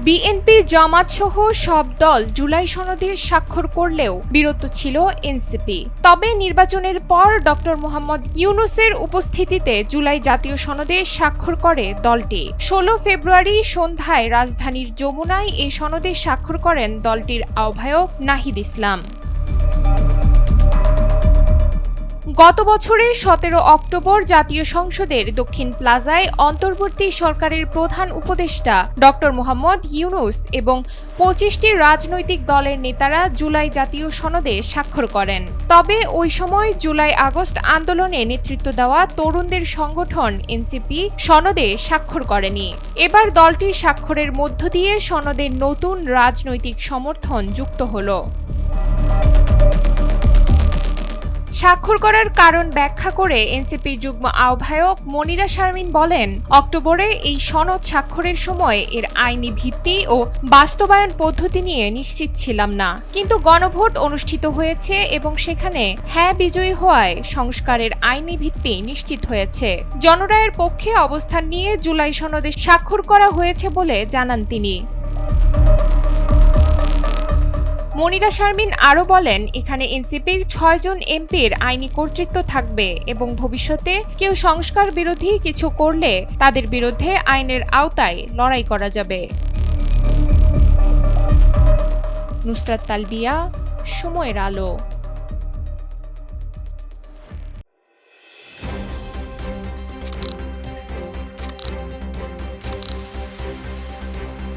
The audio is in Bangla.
বিএনপি জামাত সহ সব দল জুলাই সনদে স্বাক্ষর করলেও বিরত ছিল এনসিপি। তবে নির্বাচনের পর ডক্টর মোহাম্মদ ইউনূসের উপস্থিতিতে জুলাই জাতীয় সনদে স্বাক্ষর করে দলটি। ১৬ ফেব্রুয়ারি সন্ধ্যায় রাজধানীর যমুনায় এই সনদে স্বাক্ষর করেন দলটির আহ্বায়ক নাহিদ ইসলাম। গত বছরের ১৭ অক্টোবর জাতীয় সংসদের দক্ষিণ প্লাজায় অন্তর্বর্তী সরকারের প্রধান উপদেষ্টা ডক্টর মোহাম্মদ ইউনূস এবং ২৫টি রাজনৈতিক দলের নেতারা জুলাই জাতীয় সনদে স্বাক্ষর করেন। তবে ওই সময় জুলাই আগস্ট আন্দোলনে নেতৃত্ব দেওয়া তরুণদের সংগঠন এনসিপি সনদে স্বাক্ষর করেনি। এবার দলটির স্বাক্ষরের মধ্য দিয়ে সনদের নতুন রাজনৈতিক সমর্থন যুক্ত হলো। স্বাক্ষর করার কারণ ব্যাখ্যা করে এনসিপির যুগ্ম আহ্বায়ক মনিরা শারমিন বলেন, অক্টোবরে এই সনদ স্বাক্ষরের সময় এর আইনি ভিত্তি ও বাস্তবায়ন পদ্ধতি নিয়ে নিশ্চিত ছিলাম না, কিন্তু গণভোট অনুষ্ঠিত হয়েছে এবং সেখানে হ্যাঁ বিজয়ী হওয়ায় সংস্কারের আইনি ভিত্তি নিশ্চিত হয়েছে। জনরায়ের পক্ষে অবস্থান নিয়ে জুলাই সনদে স্বাক্ষর করা হয়েছে বলে জানান তিনি। মনিরা শারমিন আরও বলেন, এখানে এনসিপির ৬ জন এমপির আইনি কর্তৃত্ব থাকবে এবং ভবিষ্যতে কেউ সংস্কার বিরোধী কিছু করলে তাদের বিরুদ্ধে আইনের আওতায় লড়াই করা যাবে। নুসরাত তালবিয়া, সময়ের আলো।